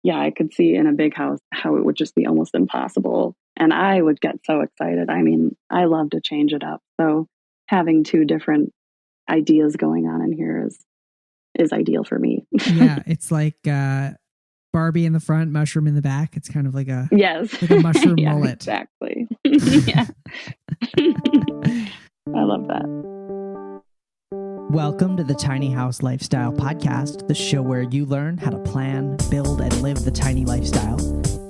yeah, I could see in a big house how it would just be almost impossible. And I would get so excited. I mean, I love to change it up. So having two different ideas going on in here is ideal for me. Yeah, it's like Barbie in the front, mushroom in the back. It's kind of like a Yes. like a mushroom Yeah, mullet. exactly. Yeah. I love that. Welcome to the Tiny House Lifestyle Podcast, the show where you learn how to plan, build, and live the tiny lifestyle.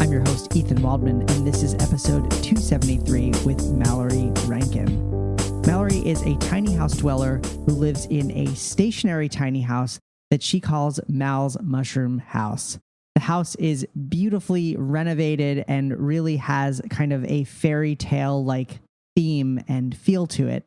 I'm your host, Ethan Waldman, and this is episode 273 with Mallory Rankin. Mallory is a tiny house dweller who lives in a stationary tiny house that she calls Mal's Mushroom House. The house is beautifully renovated and really has kind of a fairy tale-like theme and feel to it.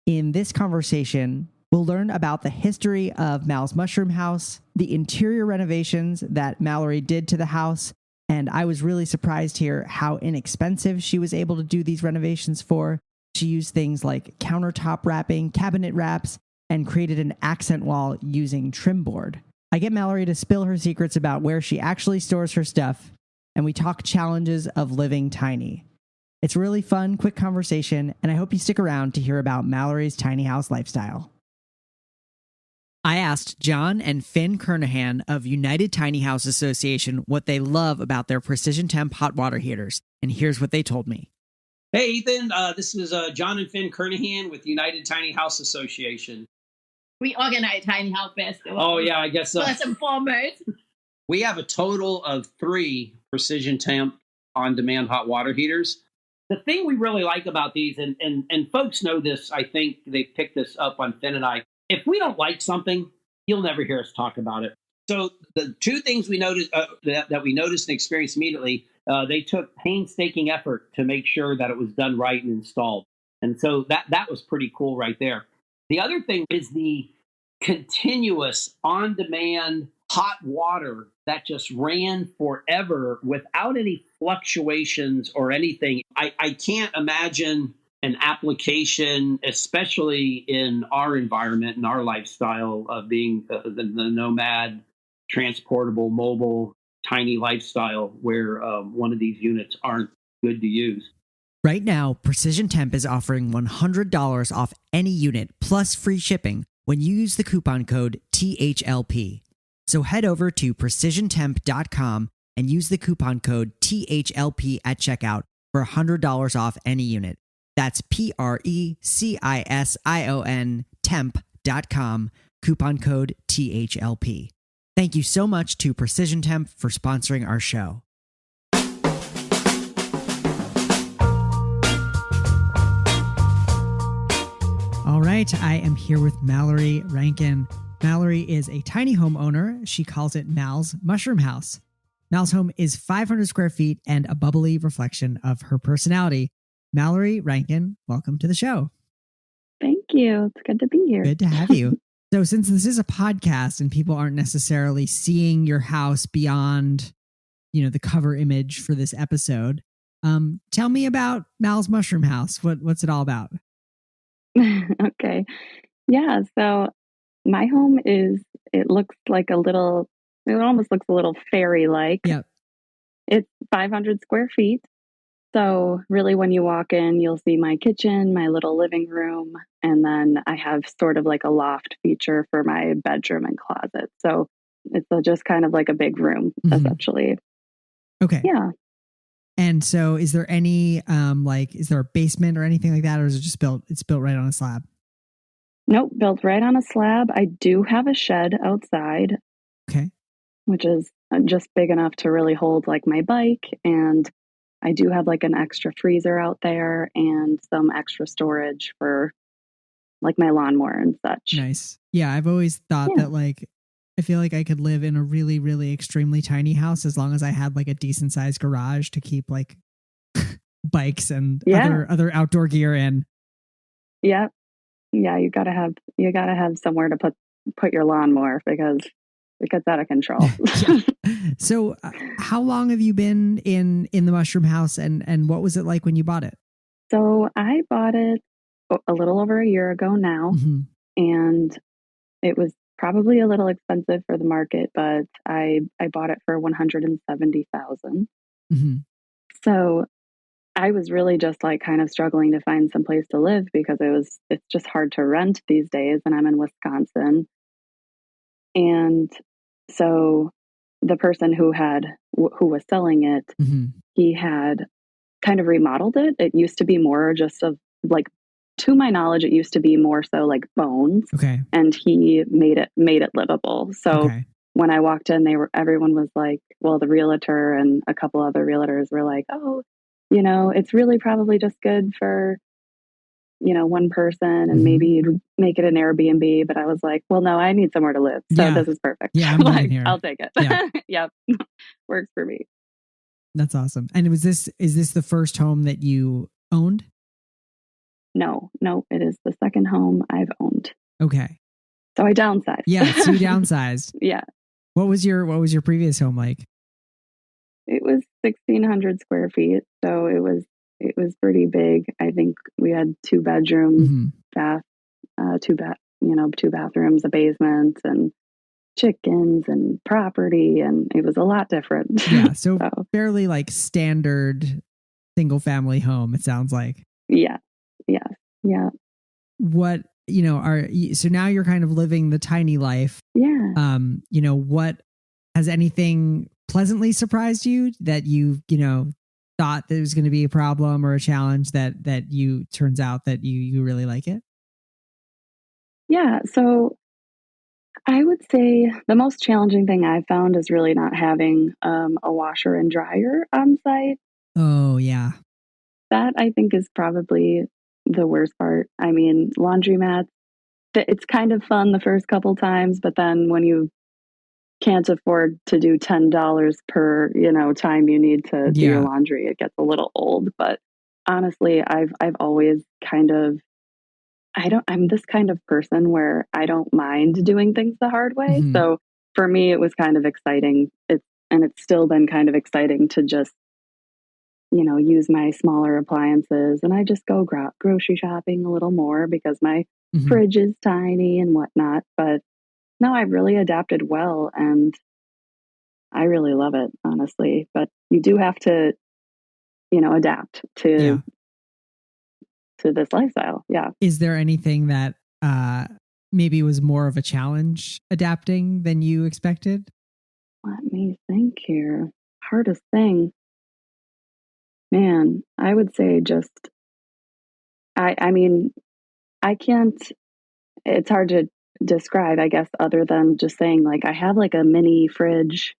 In this conversation, we'll learn about the history of Mal's Mushroom House, the interior renovations that Mallory did to the house, and I was really surprised here how inexpensive she was able to do these renovations for. She used things like countertop wrapping, cabinet wraps, and created an accent wall using trim board. I get Mallory to spill her secrets about where she actually stores her stuff, and we talk challenges of living tiny. It's a really fun, quick conversation, and I hope you stick around to hear about Mallory's tiny house lifestyle. I asked John and Finn Kernahan of United Tiny House Association what they love about their precision temp hot water heaters, and here's what they told me. Hey, Ethan, this is John and Finn Kernahan with United Tiny House Association. We organize Tiny House Festival. Oh, yeah, I guess so. First and foremost. We have a total of 3 precision temp on-demand hot water heaters. The thing we really like about these, and folks know this, I think they picked this up on Finn and I, if we don't like something, you'll never hear us talk about it. So the 2 things we noticed that we noticed and experienced immediately, they took painstaking effort to make sure that it was done right and installed. And so that was pretty cool right there. The other thing is the continuous on-demand hot water that just ran forever without any fluctuations or anything. I can't imagine an application, especially in our environment and our lifestyle of being the nomad, transportable, mobile, tiny lifestyle where one of these units aren't good to use. Right now, Precision Temp is offering $100 off any unit plus free shipping when you use the coupon code THLP. So head over to precisiontemp.com and use the coupon code THLP at checkout for $100 off any unit. That's PRECISION temp.com, coupon code THLP. Thank you so much to Precision Temp for sponsoring our show. All right, I am here with Mallory Rankin. Mallory is a tiny home owner. She calls it Mal's Mushroom House. Mal's home is 500 square feet and a bubbly reflection of her personality. Mallory Rankin, welcome to the show. Thank you. It's good to be here. Good to have you. So since this is a podcast and people aren't necessarily seeing your house beyond, the cover image for this episode, tell me about Mal's Mushroom House. What's it all about? Okay. Yeah. So my home it almost looks a little fairy-like. Yep. It's 500 square feet. So really when you walk in, you'll see my kitchen, my little living room, and then I have sort of like a loft feature for my bedroom and closet. So it's just kind of like a big room, essentially. Okay. Yeah. And so is there any, is there a basement or anything like that? Or is it just it's built right on a slab? Nope, built right on a slab. I do have a shed outside. Okay. Which is just big enough to really hold like my bike. And I do have like an extra freezer out there and some extra storage for like my lawnmower and such. Nice. Yeah. I've always thought that I feel like I could live in a really, really extremely tiny house as long as I had like a decent sized garage to keep like bikes and other outdoor gear in. Yeah. Yeah. You gotta have somewhere to put your lawnmower because it gets out of control. So how long have you been in the mushroom house and what was it like when you bought it? So I bought it a little over a year ago now, and it was probably a little expensive for the market, but I bought it for 170,000. Mm-hmm. So I was really just like kind of struggling to find some place to live because it's just hard to rent these days, and I'm in Wisconsin. And so the person who was selling it, Mm-hmm. he had kind of remodeled it. It used to be more just of like, to my knowledge, it used to be more so like bones, Okay. and he made it livable. So Okay. when I walked in, everyone was like, well, the realtor and a couple other realtors were like, oh, it's really probably just good for, one person, and Mm-hmm. maybe you'd make it an Airbnb. But I was like, well, no, I need somewhere to live. So Yeah. this is perfect. Yeah, I'm living Like, here. I'll take it. Yeah. Yep. Works for me. That's awesome. And is this the first home that you owned? No, it is the second home I've owned. Okay. So I downsized. Yeah, so you downsized. Yeah. What was your previous home like? It was 1,600 square feet. So it was pretty big. I think we had 2 bedrooms, Mm-hmm. bath, two bathrooms, a basement, and chickens and property, and it was a lot different. Yeah, so fairly like standard single family home, it sounds like. Yeah. Yeah. What, so now you're kind of living the tiny life. Yeah. What has anything pleasantly surprised you that you thought that it was going to be a problem or a challenge that you turns out that you really like it? Yeah. So I would say the most challenging thing I've found is really not having a washer and dryer on site. Oh, yeah. That I think is probably the worst part. I mean, laundromats, it's kind of fun the first couple times, but then when you can't afford to do $10 per, time you need to do your laundry, it gets a little old. But honestly, I've always kind of I'm this kind of person where I don't mind doing things the hard way. Mm-hmm. So for me, it was kind of exciting. It's still been kind of exciting to just, use my smaller appliances, and I just go grocery shopping a little more because my Mm-hmm. fridge is tiny and whatnot. But no, I've really adapted well, and I really love it, honestly. But you do have to, adapt to this lifestyle. Yeah. Is there anything that maybe was more of a challenge adapting than you expected? Let me think here. Hardest thing. Man, I would say just, I mean, I can't, it's hard to describe, I guess, other than just saying, like, I have like a mini fridge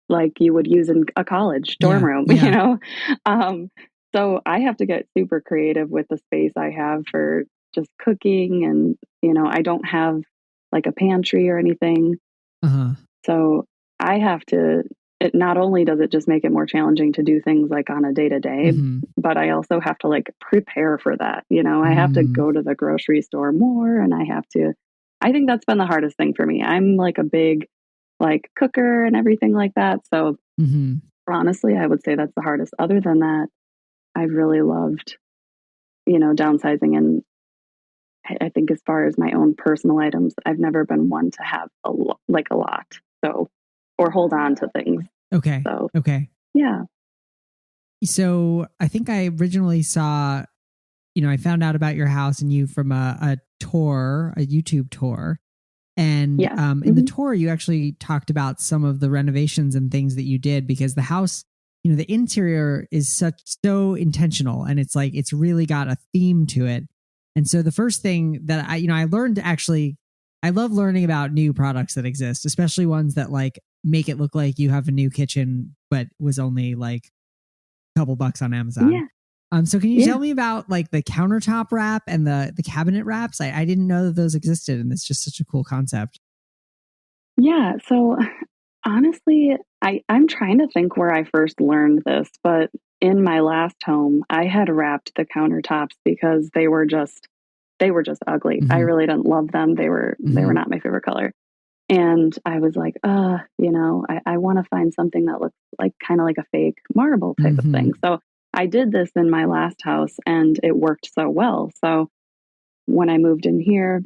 like you would use in a college dorm room, Yeah. So I have to get super creative with the space I have for just cooking. And, I don't have like a pantry or anything. Uh-huh. So I have to, it not only does it just make it more challenging to do things like on a day to day, Mm-hmm. but I also have to like prepare for that. I have to go to the grocery store more, and I think that's been the hardest thing for me. I'm like a big like cooker and everything like that. So Mm-hmm. honestly, I would say that's the hardest. Other than that, I've really loved, downsizing. And I think as far as my own personal items, I've never been one to have a lot. So, or hold on to things. Okay. So, Okay. yeah. So I think I originally saw, I found out about your house and you from a tour, a YouTube tour. And Yeah. in the tour, you actually talked about some of the renovations and things that you did because the house, the interior is so intentional, and it's like, it's really got a theme to it. And so the first thing that I learned, actually, I love learning about new products that exist, especially ones that like make it look like you have a new kitchen, but was only like a couple bucks on Amazon. Yeah. So can you tell me about like the countertop wrap and the cabinet wraps? I didn't know that those existed, and it's just such a cool concept. Yeah. So honestly, I'm trying to think where I first learned this, but in my last home, I had wrapped the countertops because they were just ugly. Mm-hmm. I really didn't love them. They were not my favorite color. And I was like, I want to find something that looks like kind of like a fake marble type of thing. So I did this in my last house, and it worked so well. So when I moved in here,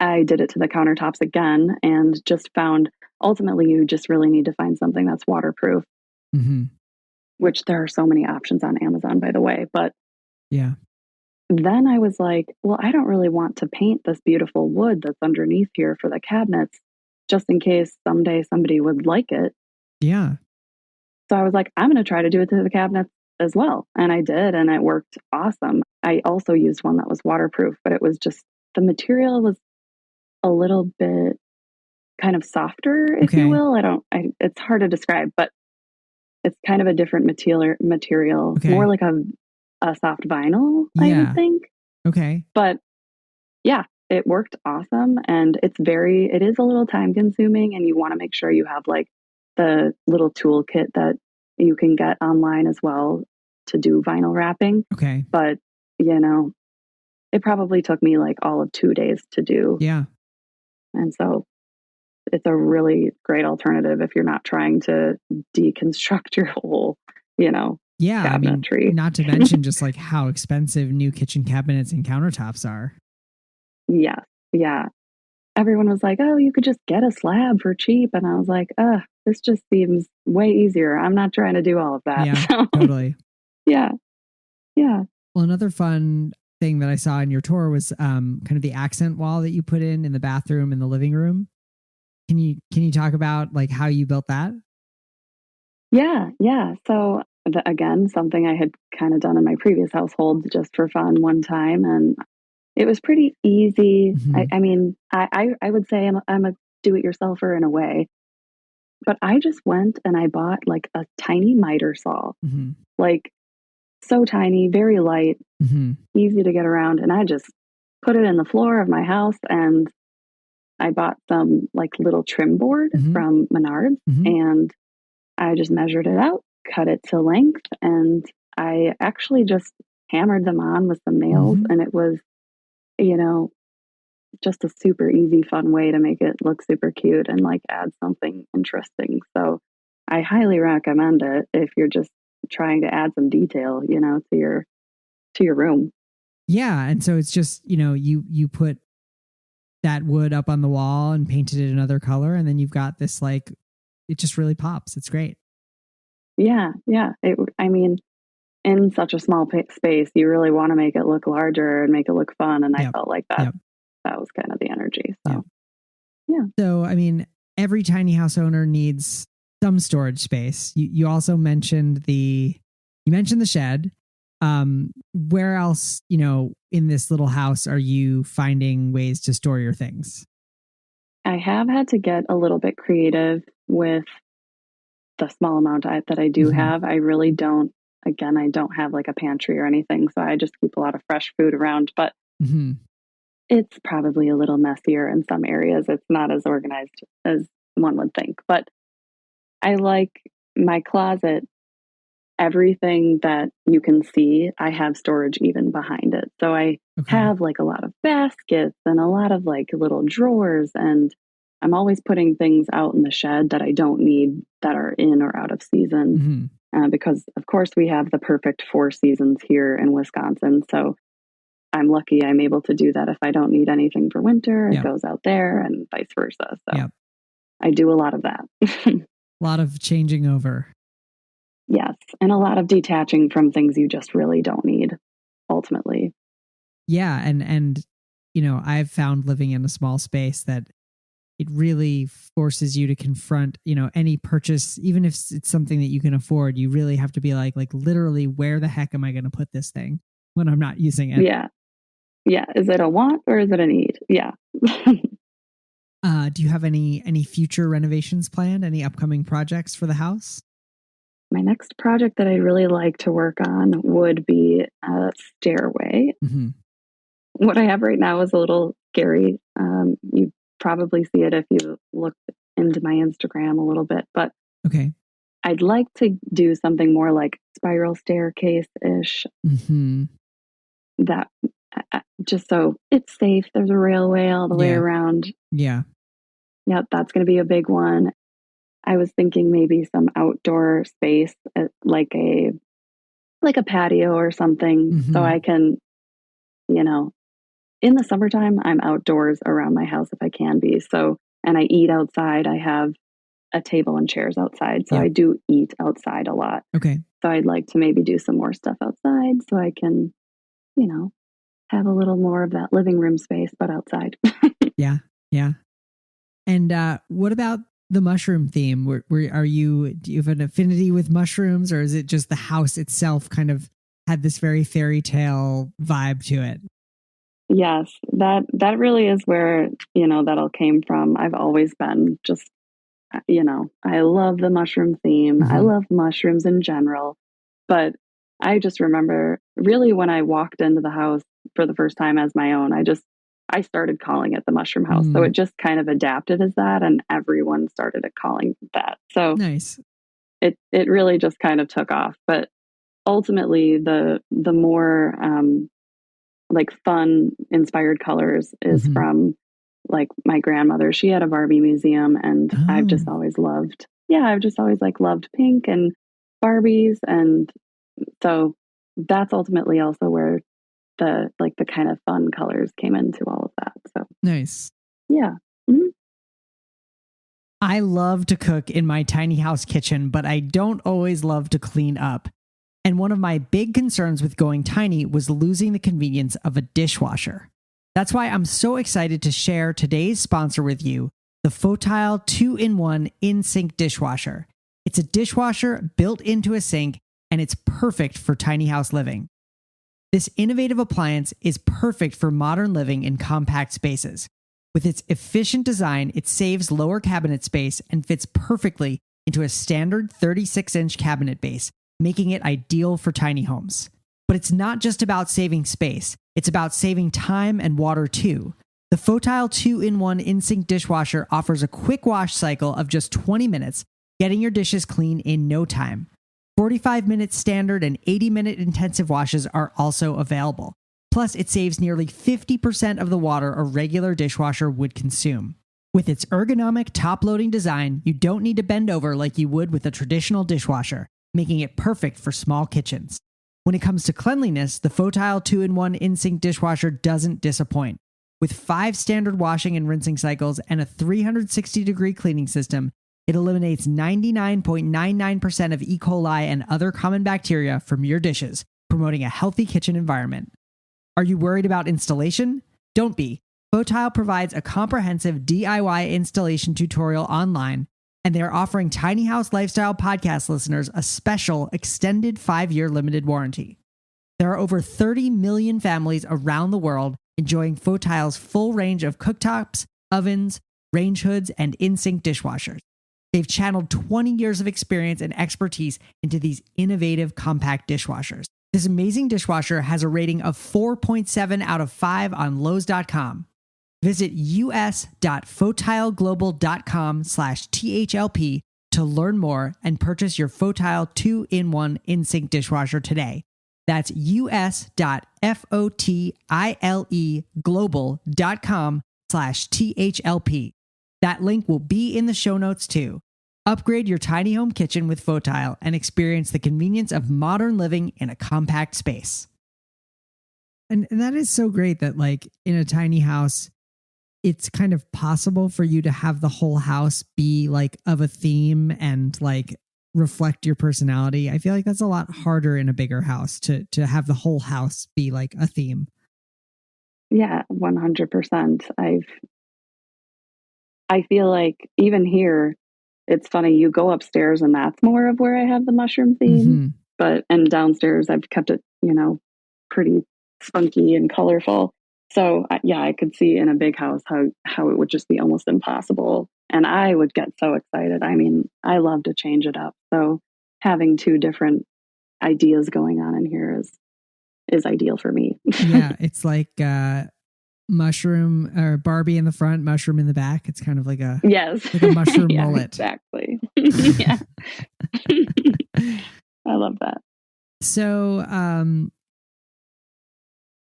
I did it to the countertops again and just found ultimately you just really need to find something that's waterproof, Mm-hmm. which there are so many options on Amazon, by the way. But Yeah. then I was like, well, I don't really want to paint this beautiful wood that's underneath here for the cabinets just in case someday somebody would like it. Yeah. So I was like, I'm going to try to do it to the cabinets as well. And I did, and it worked awesome. I also used one that was waterproof, but it was just the material was a little bit kind of softer, if you Okay. will. It's hard to describe, but it's kind of a different material, Okay. more like a soft vinyl, I would Yeah. think. Okay. But yeah, it worked awesome. And it is a little time consuming, and you want to make sure you have like the little toolkit that you can get online as well to do vinyl wrapping. Okay. But, it probably took me like all of 2 days to do. Yeah. And so it's a really great alternative if you're not trying to deconstruct your whole, Yeah. I mean, cabinetry. not to mention just like how expensive new kitchen cabinets and countertops are. Yes. Yeah. Everyone was like, oh, you could just get a slab for cheap. And I was like, this just seems way easier. I'm not trying to do all of that. Yeah, So, totally. yeah. Yeah. Well, another fun thing that I saw in your tour was kind of the accent wall that you put in the bathroom and the living room. Can you talk about like how you built that? Yeah. Yeah. So, again, something I had kind of done in my previous household just for fun one time. And it was pretty easy. Mm-hmm. I mean, I would say I'm a do-it-yourselfer in a way, but I just went and I bought like a tiny miter saw, Mm-hmm. like so tiny, very light, Mm-hmm. easy to get around, and I just put it in the floor of my house. And I bought some like little trim board Mm-hmm. from Menards, Mm-hmm. and I just measured it out, cut it to length, and I actually just hammered them on with some nails, Mm-hmm. and it was, you know, just a super easy, fun way to make it look super cute and like add something interesting. So I highly recommend it if you're just trying to add some detail, to your room. Yeah, and so it's just you put that wood up on the wall and painted it another color, and then you've got this like it just really pops. It's great. Yeah, yeah. I mean, in such a small space, you really want to make it look larger and make it look fun. And I Yep. felt like that Yep. that was kind of the energy. Yep. So yeah. So I mean, every tiny house owner needs some storage space. You also mentioned the shed. Where else, in this little house are you finding ways to store your things? I have had to get a little bit creative with the small amount that I do Mm-hmm. have. I really don't, again, I don't have like a pantry or anything. So I just keep a lot of fresh food around, but Mm-hmm. it's probably a little messier in some areas. It's not as organized as one would think, but I like my closet. Everything that you can see, I have storage even behind it. So I Okay. have like a lot of baskets and a lot of like little drawers. And I'm always putting things out in the shed that I don't need that are in or out of season. Mm-hmm. Because, of course, we have the perfect 4 seasons here in Wisconsin. So I'm lucky I'm able to do that. If I don't need anything for winter, it Yep. goes out there and vice versa. So Yep. I do a lot of that. A lot of changing over. Yes. And a lot of detaching from things you just really don't need ultimately. Yeah, and I've found living in a small space that it really forces you to confront, any purchase, even if it's something that you can afford. You really have to be like literally, where the heck am I going to put this thing when I'm not using it? Yeah. Yeah. Is it a want or is it a need? Yeah. Do you have any future renovations planned? Any upcoming projects for the house? My next project that I'd really like to work on would be a stairway. Mm-hmm. What I have right now is a little scary. You probably see it if you look into my Instagram a little bit, but Okay. I'd like to do something more like spiral staircase ish. Mm-hmm. That just so it's safe. There's a railway all the way around. Yeah. Yep, that's going to be a big one. I was thinking maybe some outdoor space, like a patio or something, Mm-hmm. so I can, you know, in the summertime, I'm outdoors around my house if I can be. So, and I eat outside. I have a table and chairs outside. So Yeah. I do eat outside a lot. Okay. So I'd like to maybe do some more stuff outside so I can, have a little more of that living room space, but outside. Yeah. Yeah. And what about the mushroom theme? Do you have an affinity with mushrooms, or is it just the house itself kind of had this very fairy tale vibe to it? Yes, that really is where, that all came from. I've always been just, I love the mushroom theme. I Mhm. love mushrooms in general. But I just remember really when I walked into the house for the first time as my own, I started calling it the mushroom house. So it just kind of adapted as that, and everyone started calling it that. So Nice. it really just kind of took off. But ultimately the more like fun inspired colors is Mhm. from like my grandmother. She had a Barbie museum, and I've just Oh, always loved, yeah, I've just always like loved pink and Barbies. And so that's ultimately also where the kind of fun colors came into all of that. So nice. yeah. Mhm. I love to cook in my tiny house kitchen, but I don't always love to clean up. And one of my big concerns with going tiny was losing the convenience of a dishwasher. That's why I'm so excited to share today's sponsor with you, the Fotile 2-in-1 in-sink dishwasher. It's a dishwasher built into a sink, and it's perfect for tiny house living. This innovative appliance is perfect for modern living in compact spaces. With its efficient design, it saves lower cabinet space and fits perfectly into a standard 36-inch cabinet base, making it ideal for tiny homes. But it's not just about saving space, it's about saving time and water too. The Fotile 2-in-1 in-sink dishwasher offers a quick wash cycle of just 20 minutes, getting your dishes clean in no time. 45-minute standard and 80-minute intensive washes are also available. Plus, it saves nearly 50% of the water a regular dishwasher would consume. With its ergonomic top-loading design, you don't need to bend over like you would with a traditional dishwasher, making it perfect for small kitchens. When it comes to cleanliness, the Fotile 2-in-1 in-sink dishwasher doesn't disappoint. With 5 standard washing and rinsing cycles and a 360-degree cleaning system, it eliminates 99.99% of E. coli and other common bacteria from your dishes, promoting a healthy kitchen environment. Are you worried about installation? Don't be. Fotile provides a comprehensive DIY installation tutorial online, and they are offering Tiny House Lifestyle podcast listeners a special extended 5-year limited warranty. There are over 30 million families around the world enjoying Fotile's full range of cooktops, ovens, range hoods, and in-sink dishwashers. They've channeled 20 years of experience and expertise into these innovative compact dishwashers. This amazing dishwasher has a rating of 4.7 out of 5 on Lowe's.com. Visit us.fotileglobal.com/THLP to learn more and purchase your Fotile 2-in-1 in-sink dishwasher today. That's us.fotileglobal.com/THLP. That link will be in the show notes too. Upgrade your tiny home kitchen with Fotile and experience the convenience of modern living in a compact space. And that is so great that like in a tiny house, it's kind of possible for you to have the whole house be like of a theme and like reflect your personality. I feel like that's a lot harder in a bigger house to have the whole house be like a theme. Yeah, 100%. I feel like even here, it's funny, you go upstairs and that's more of where I have the mushroom theme. Mm-hmm. And downstairs I've kept it, pretty spunky and colorful. So yeah, I could see in a big house how it would just be almost impossible. And I would get so excited. I mean, I love to change it up. So having 2 different ideas going on in here is ideal for me. Yeah, it's like mushroom or Barbie in the front, mushroom in the back. It's kind of like a Yes. mushroom Yeah, mullet. exactly. Yeah. I love that. So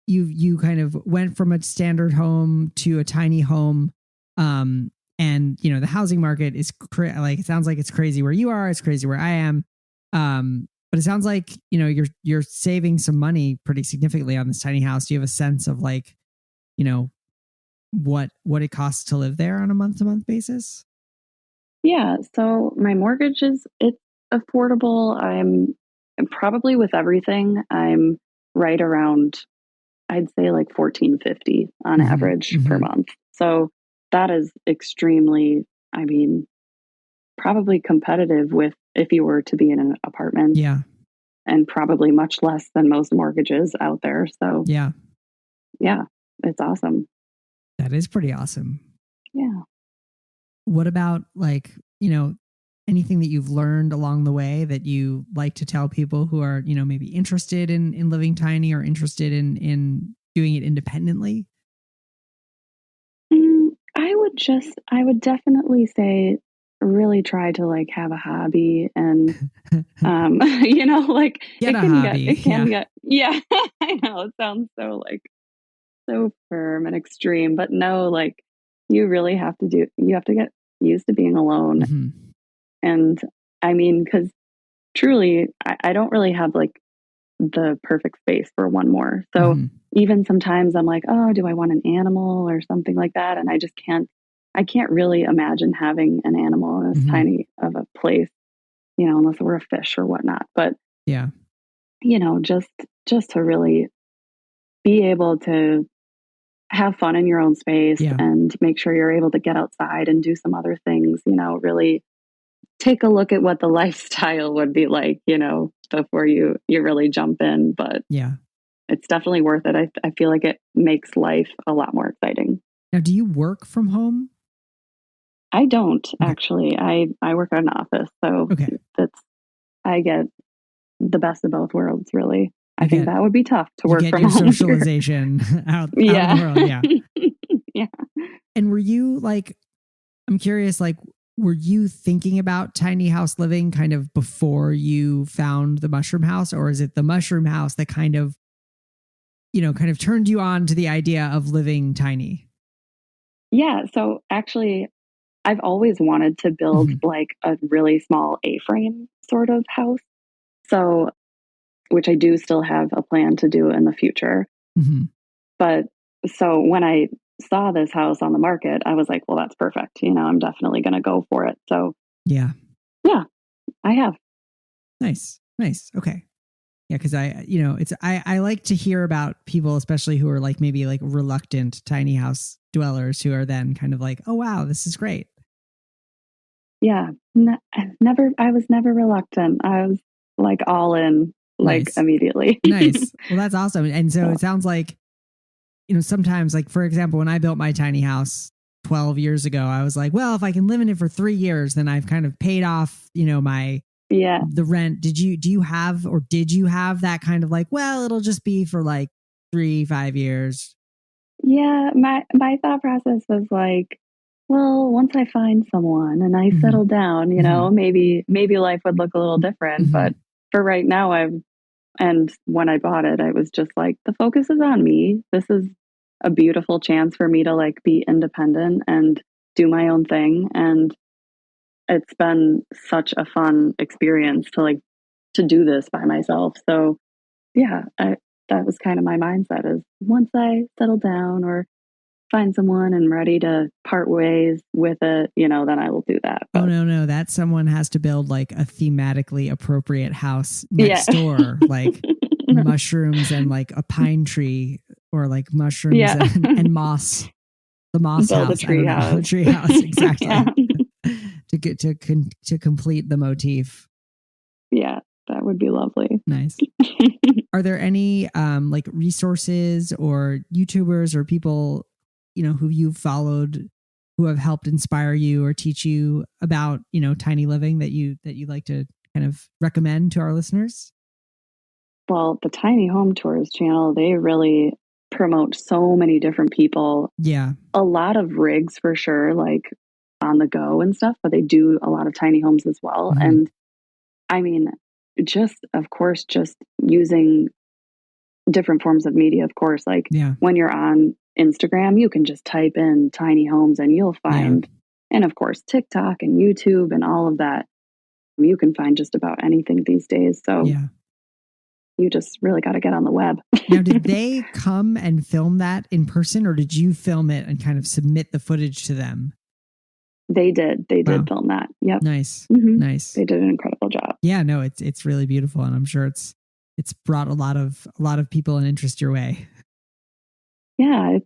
you kind of went from a standard home to a tiny home, and the housing market is like it sounds like it's crazy where you are, it's crazy where I am, but it sounds like you're saving some money pretty significantly on this tiny house. Do you have a sense of like what it costs to live there on a month-to-month basis? Yeah. So my mortgage it's affordable. I'm probably with everything, I'm right around, I'd say like 1450 on average per month. So that is extremely, I mean, probably competitive with if you were to be in an apartment. Yeah. And probably much less than most mortgages out there. So yeah, it's awesome. That is pretty awesome. Yeah. What about anything that you've learned along the way that you like to tell people who are, maybe interested in living tiny or interested in doing it independently? I would definitely say really try to like have a hobby and like Get a hobby. it can get yeah. I know it sounds so like so firm and extreme, but no, like you really have to get used to being alone. And I mean, because truly I don't really have like the perfect space for one more. So even sometimes I'm like, oh, do I want an animal or something like that? And I can't really imagine having an animal in this tiny of a place, unless it were a fish or whatnot. But yeah, just to really be able to have fun in your own space and make sure you're able to get outside and do some other things, really take a look at what the lifestyle would be like, before you really jump in. But yeah, it's definitely worth it. I feel like it makes life a lot more exciting. Now, do you work from home? I don't actually. I work at an office, so I get the best of both worlds. Really, I think that would be tough to work from your home. Socialization out in the world. Yeah, yeah. And were you like? I'm curious. Like, were you thinking about tiny house living kind of before you found the mushroom house, or is it the mushroom house that kind of turned you on to the idea of living tiny? Yeah. So actually, I've always wanted to build like a really small A-frame sort of house. So, which I do still have a plan to do in the future. But so when I saw this house on the market, I was like, well, that's perfect. I'm definitely going to go for it. So yeah, I have. Nice. Okay. Yeah, because I like to hear about people, especially who are like maybe like reluctant tiny house dwellers, who are then kind of like, oh wow, this is great. Yeah, I was never reluctant. I was like all in, like immediately. Nice. Well, that's awesome. And so it sounds like, sometimes, like for example, when I built my tiny house 12 years ago, I was like, well, if I can live in it for 3 years, then I've kind of paid off, the rent. Did you have that kind of like, well, it'll just be for like 3-5 years? Yeah, my thought process was like, well, once I find someone and I settle down, maybe life would look a little different. But for right now, and when I bought it, I was just like, the focus is on me. This is a beautiful chance for me to like be independent and do my own thing. And it's been such a fun experience to do this by myself. So yeah, that was kind of my mindset, is once I settle down or find someone and ready to part ways with it, then I will do that. But, no, that someone has to build like a thematically appropriate house next door, like mushrooms and like a pine tree, or like mushrooms and moss. The moss build house, a tree house. A tree house, exactly. to complete the motif. Yeah, that would be lovely. Nice. Are there any like resources or YouTubers or people who you've followed who have helped inspire you or teach you about tiny living that you like to kind of recommend to our listeners? Well, the Tiny Home Tours channel, they really promote so many different people. Yeah. A lot of rigs for sure, like on the go and stuff, but they do a lot of tiny homes as well. And I mean, of course, just using different forms of media, of course, like when you're on Instagram, you can just type in tiny homes and you'll find, and of course, TikTok and YouTube and all of that. You can find just about anything these days. So you just really got to get on the web. Now, did they come and film that in person, or did you film it and kind of submit the footage to them? They did. They did Wow. film that. Yep. Nice. Mhm. Nice. They did an incredible job. Yeah, no, it's really beautiful, and I'm sure it's brought a lot of people and interest your way. Yeah,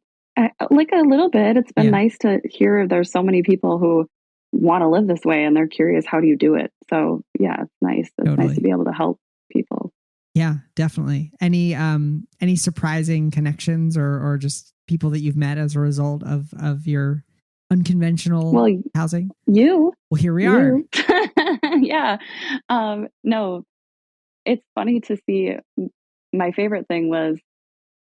like a little bit. It's been Yeah. nice to hear there's so many people who want to live this way and they're curious, how do you do it? So yeah, it's nice. It's Totally. nice to be able to help people. Yeah, definitely. Any surprising connections or just people that you've met as a result of your unconventional housing? You. Well, here we are. Yeah. No, it's funny to see. My favorite thing was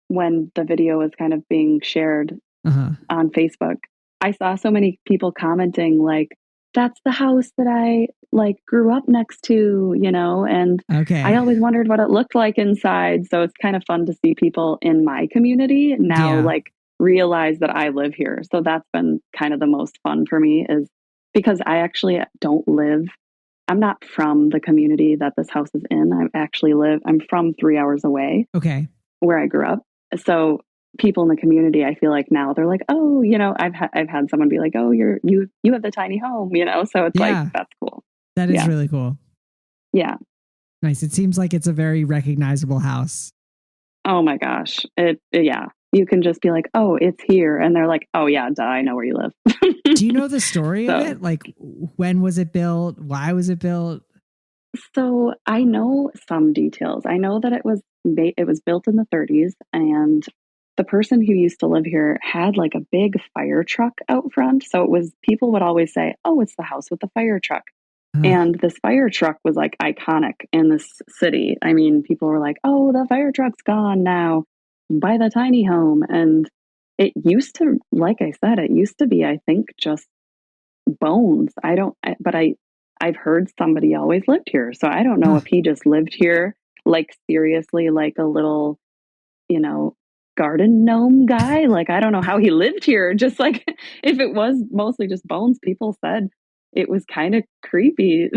when the video was kind of being shared on Facebook. I saw so many people commenting like, that's the house that I like grew up next to, you know, and Okay. I always wondered what it looked like inside. So it's kind of fun to see people in my community now like realize that I live here. So that's been kind of the most fun for me, is because I actually I'm not from the community that this house is in. I'm from 3 hours away. Okay. Where I grew up. So people in the community, I feel like now they're like, oh, you know, I've had someone be like, oh, you have the tiny home, you know? So it's like, that's cool. That is really cool. Yeah. Nice. It seems like it's a very recognizable house. Oh my gosh. Yeah. You can just be like, oh, it's here. And they're like, oh yeah, duh, I know where you live. Do you know the story of it? Like, when was it built? Why was it built? So I know some details. I know that it was built in the 30s, and the person who used to live here had like a big fire truck out front. So people would always say, oh, it's the house with the fire truck. And this fire truck was like iconic in this city. I mean, people were like, oh, the fire truck's gone now. Buy the tiny home. And it used to, like I said, it used to be, I think, just bones. I've heard somebody always lived here. So I don't know if he just lived here, like seriously, like a little, you know, garden gnome guy. Like, I don't know how he lived here. Just like, if it was mostly just bones, people said it was kind of creepy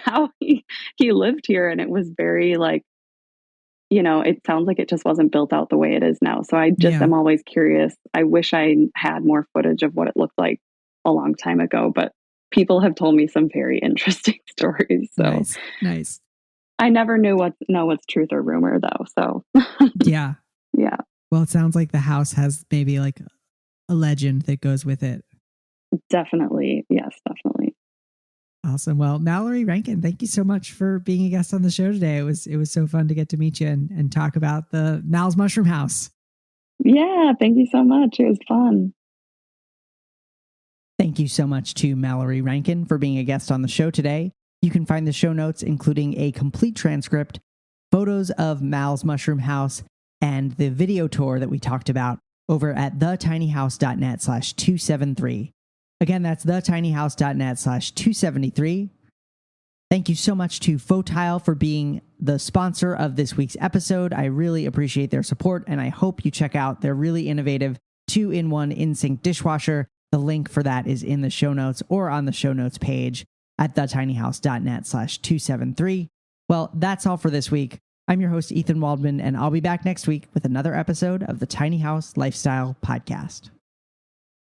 how he lived here. And it was very like, you know, it sounds like it just wasn't built out the way it is now. So I just am always curious. I wish I had more footage of what it looked like a long time ago, but people have told me some very interesting stories. So nice. I never know what's truth or rumor though. So yeah. Well, it sounds like the house has maybe like a legend that goes with it. Definitely. Yes, definitely. Awesome. Well, Mallory Rankin, thank you so much for being a guest on the show today. It was so fun to get to meet you and talk about the Mal's Mushroom House. Yeah, thank you so much. It was fun. Thank you so much to Mallory Rankin for being a guest on the show today. You can find the show notes, including a complete transcript, photos of Mal's Mushroom House, and the video tour that we talked about over at thetinyhouse.net/273. Again, that's thetinyhouse.net/273. Thank you so much to Photile for being the sponsor of this week's episode. I really appreciate their support, and I hope you check out their really innovative 2-in-1 in-sink dishwasher. The link for that is in the show notes or on the show notes page at thetinyhouse.net/273. Well, that's all for this week. I'm your host, Ethan Waldman, and I'll be back next week with another episode of the Tiny House Lifestyle Podcast.